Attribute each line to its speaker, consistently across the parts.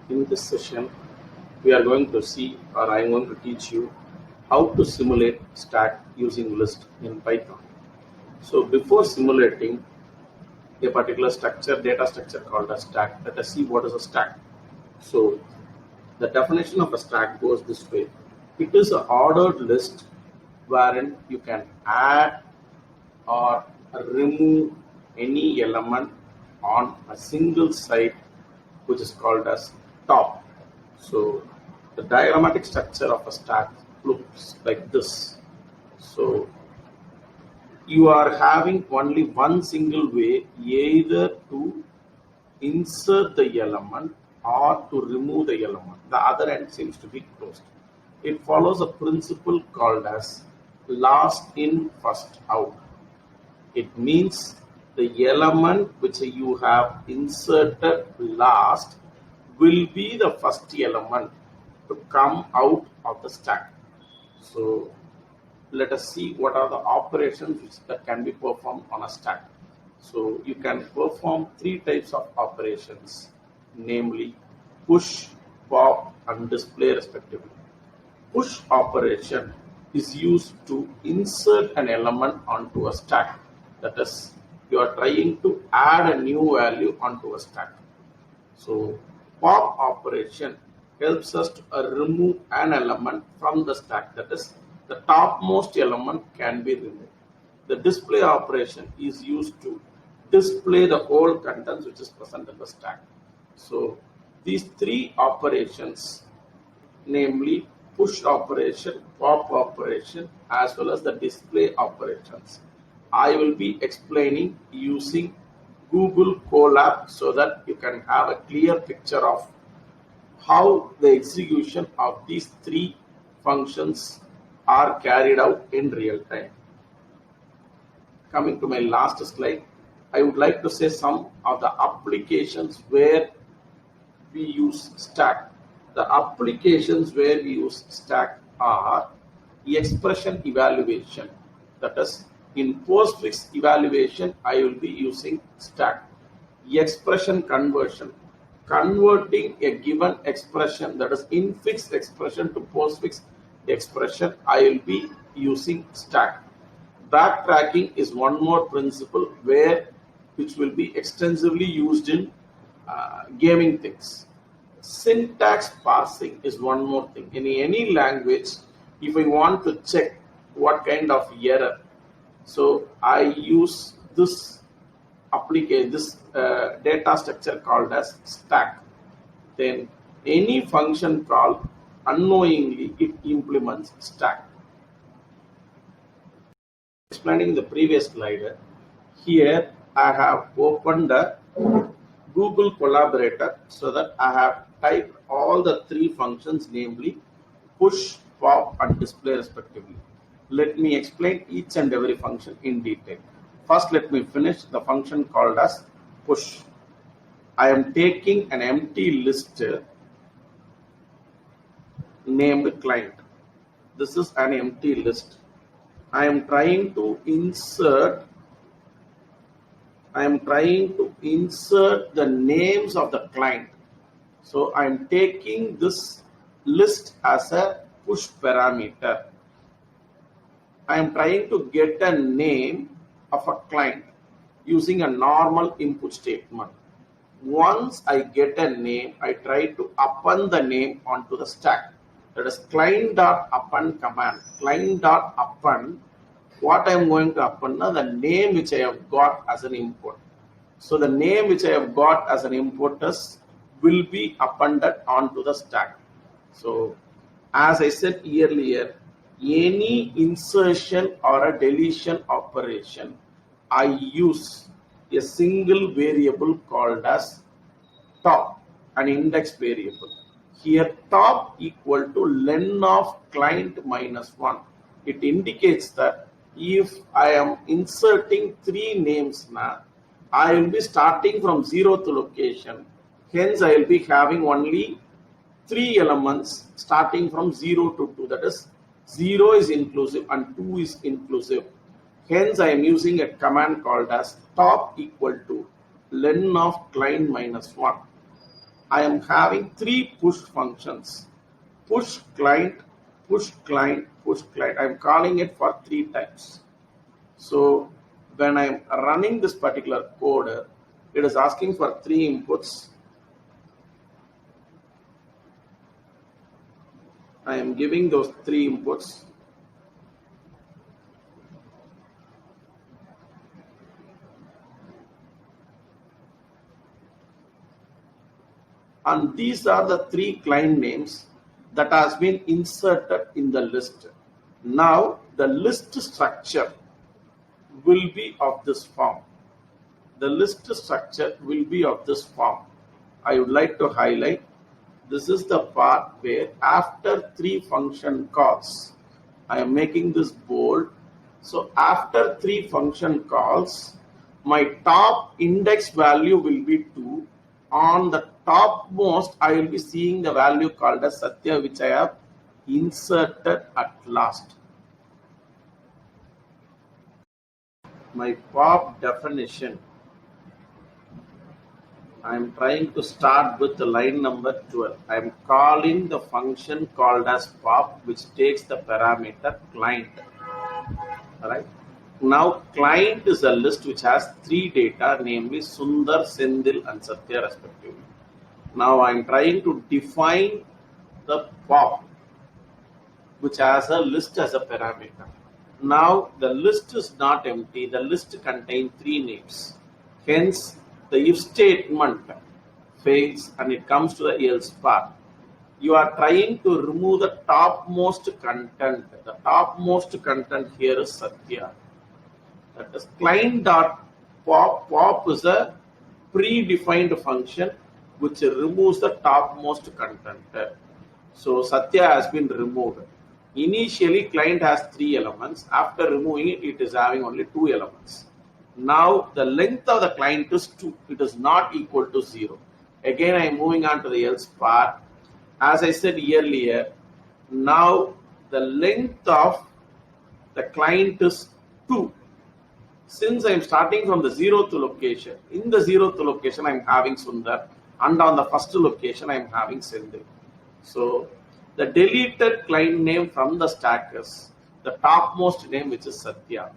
Speaker 1: In this session, we are going to see, or I am going to teach you, how to simulate stack using list in Python. So before simulating a particular structure, data structure called a stack, let us see what is a stack. So the definition of a stack goes this way. It is an ordered list wherein you can add or remove any element on a single site, which is called as top. So the diagrammatic structure of a stack looks like this. So you are having only one single way, either to insert the element or to remove the element. The other end seems to be closed. It follows a principle called as last in, first out. It means the element which you have inserted last will be the first element to come out of the stack. So let us see what are the operations that can be performed on a stack. So you can perform three types of operations, namely push, pop, and display respectively. Push operation is used to insert an element onto a stack. That is, you are trying to add a new value onto a stack. So pop operation helps us to remove an element from the stack. That is, the topmost element can be removed. The display operation is used to display the whole contents which is present in the stack. So these three operations, namely push operation, pop operation, as well as the display operations, I will be explaining using Google Colab so that you can have a clear picture of how the execution of these three functions are carried out in real time. Coming to my last slide, I would like to say some of the applications where we use stack. The applications where we use stack are expression evaluation. That is, in postfix evaluation, I will be using stack. Expression conversion, converting a given expression, that is infix expression to postfix expression, I will be using stack. Backtracking is one more principle which will be extensively used in gaming things. Syntax parsing is one more thing. In any language, if I want to check what kind of error, so I use this data structure called as stack. Then any function call, unknowingly it implements stack. Explaining the previous slide, here I have opened a Google Collaborator so that I have typed all the three functions, namely push, pop, and display respectively. Let me explain each and every function in detail. First, let me finish the function called as push. I am taking an empty list named client. This is an empty list. I am trying to insert the names of the client. So I am taking this list as a push parameter. I am trying to get a name of a client using a normal input statement. Once I get a name, I try to append the name onto the stack. That is client.append command. Client.append, what I am going to append now, the name which I have got as an input. So the name which I have got as an input will be appended onto the stack. So as I said earlier, any insertion or a deletion operation, I use a single variable called as top, an index variable. Here top equal to len of client minus 1. It indicates that if I am inserting three names now, I will be starting from 0th location. Hence, I will be having only three elements starting from 0 to 2. That is, 0 is inclusive and 2 is inclusive. Hence, I am using a command called as top equal to len of client minus 1. I am having three push functions. Push client, push client, push client. I am calling it for 3 times. So when I am running this particular code, it is asking for 3 inputs. I am giving those 3 inputs. And these are the 3 client names that has been inserted in the list. Now the list structure will be of this form. The list structure will be of this form. I would like to highlight, this is the part where after 3 function calls, I am making this bold. So after 3 function calls, my top index value will be 2. On the topmost, I will be seeing the value called as Satya, which I have inserted at last. My pop definition, I am trying to start with the line number 12. I am calling the function called as pop, which takes the parameter client. Alright. Now client is a list which has 3 data, namely Sundar, Sendil and Satya respectively. Now I am trying to define the pop, which has a list as a parameter. Now the list is not empty, the list contains 3 names. Hence the if statement fails and it comes to the else part. You are trying to remove the topmost content. The topmost content here is Satya. That is client.pop. Pop is a predefined function which removes the topmost content. So Satya has been removed. Initially client has 3 elements. After removing it, it is having only 2 elements. Now the length of the client is 2. It is not equal to 0. Again I am moving on to the else part. As I said earlier, now the length of the client is 2. Since I am starting from the 0th location, in the 0th location I am having Sundar, and on the first location I am having Sendil. So the deleted client name from the stack is the topmost name, which is Satya.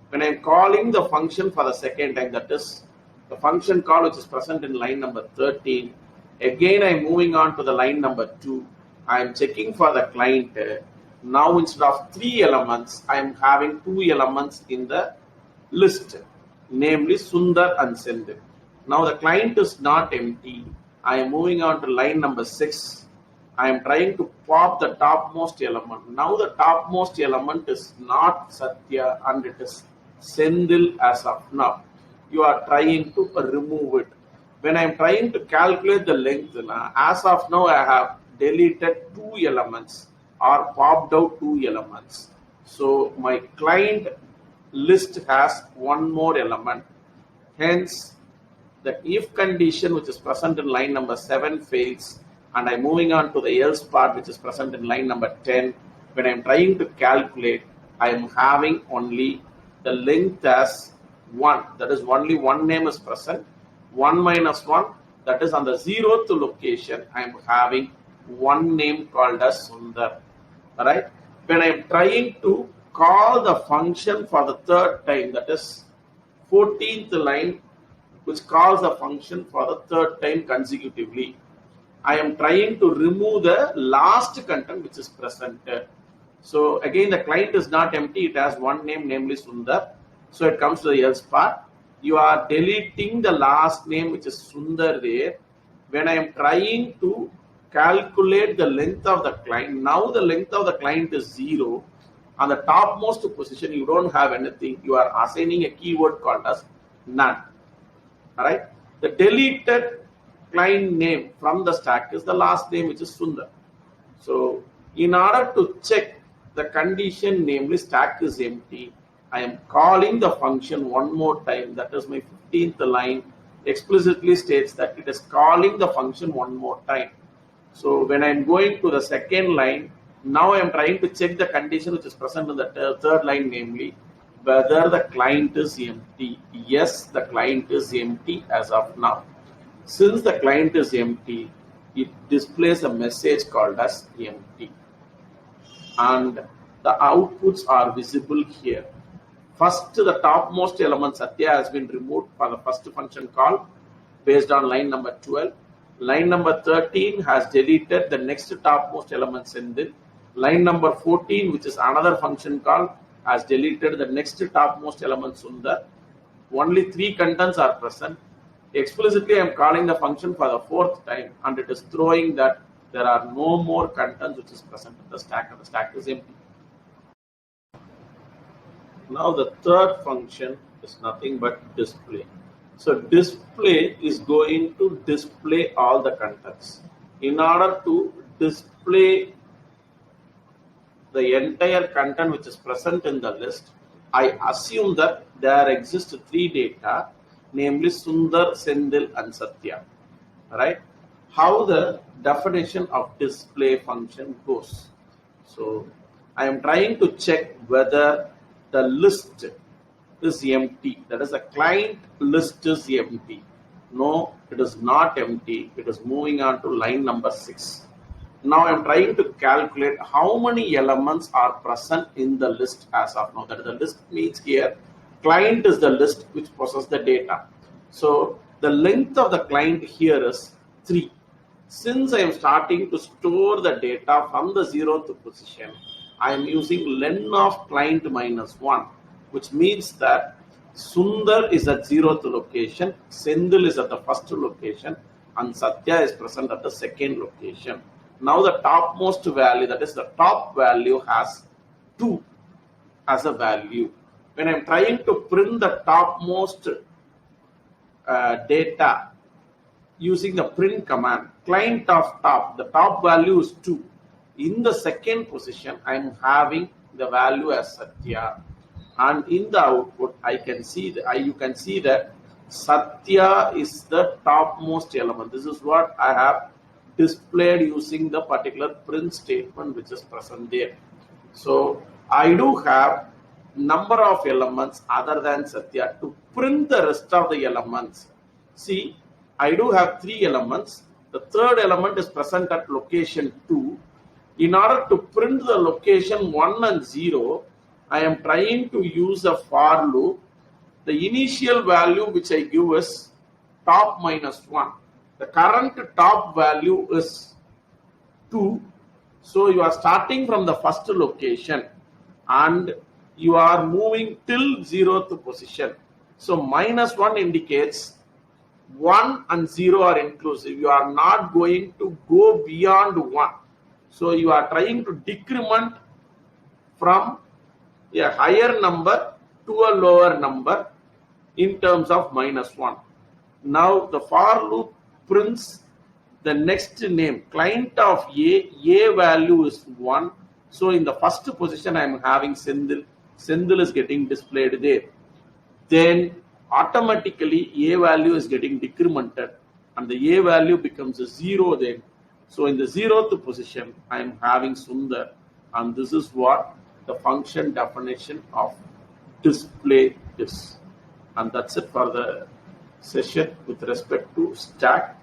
Speaker 1: When I am calling the function for the second time, that is the function call which is present in line number 13, again I am moving on to the line number 2. I am checking for the client. Now instead of 3 elements, I am having 2 elements in the list, namely Sundar and Sendil. Now the client is not empty. I am moving on to line number 6. I am trying to pop the topmost element. Now the topmost element is not Satya and it is Sendil as of now. You are trying to remove it. When I am trying to calculate the length, as of now I have deleted 2 elements or popped out 2 elements. So my client list has 1 more element. Hence the if condition which is present in line number 7 fails, and I am moving on to the else part which is present in line number 10. When I am trying to calculate, I am having only the length as 1. That is only 1 name is present. 1 minus 1, that is on the 0th location, I am having 1 name called as Sundar. Alright. When I am trying to call the function for the 3rd time, that is 14th line, which calls the function for the 3rd time consecutively, I am trying to remove the last content which is present. So again the client is not empty, it has 1 name, namely Sundar. So it comes to the else part. You are deleting the last name which is Sundar there. When I am trying to calculate the length of the client, now the length of the client is 0. On the topmost position you don't have anything. You are assigning a keyword called as none. Alright. The deleted client name from the stack is the last name, which is Sundar. So in order to check the condition, namely stack is empty, I am calling the function 1 more time. That is my 15th line explicitly states that it is calling the function 1 more time. So when I am going to the 2nd line, now I am trying to check the condition which is present in the 3rd line, namely whether the client is empty. Yes, the client is empty as of now. Since the client is empty, it displays a message called as empty, and the outputs are visible here. First, the topmost element Satya has been removed for the first function call based on line number 12. Line number 13 has deleted the next topmost element Sendil. Line number 14, which is another function call, has deleted the next topmost element Sundar. Only 3 contents are present. Explicitly, I am calling the function for the 4th time, and it is throwing that there are no more contents which is present in the stack, and the stack is empty. Now the third function is nothing but display. So display is going to display all the contents. In order to display the entire content which is present in the list, I assume that there exist 3 data, namely Sundar, Sendil and Satya. Right? How the definition of display function goes. So I am trying to check whether the list is empty. That is, the client list is empty. No, it is not empty. It is moving on to line number 6. Now I am trying to calculate how many elements are present in the list as of now. That is, the list means here client is the list which possesses the data. So the length of the client here is 3. Since I am starting to store the data from the 0th position, I am using len of client minus 1, which means that Sundar is at 0th location, Sendil is at the 1st location, and Satya is present at the 2nd location. Now the topmost value, that is the top value, has 2 as a value. When I am trying to print the topmost data using the print command, client of top, the top value is 2. In the 2nd position, I am having the value as Satya, and in the output, I can see you can see that Satya is the topmost element. This is what I have displayed using the particular print statement which is present there. So I do have number of elements other than Satya. To print the rest of the elements, see, I do have 3 elements. The 3rd element is present at location 2. In order to print the location 1 and 0, I am trying to use a for loop. The initial value which I give is top minus 1. The current top value is 2. So you are starting from the 1st location and you are moving till 0th position. So minus 1 indicates 1 and 0 are inclusive. You are not going to go beyond 1. So you are trying to decrement from a higher number to a lower number in terms of minus 1. Now the for loop prints the next name, client of A value is 1. So in the 1st position I am having Sendil. Sendil is getting displayed there. Then automatically A value is getting decremented and the A value becomes a 0 then. So in the 0th position, I am having Sundar, and this is what the function definition of display is. And that's it for the session with respect to stack.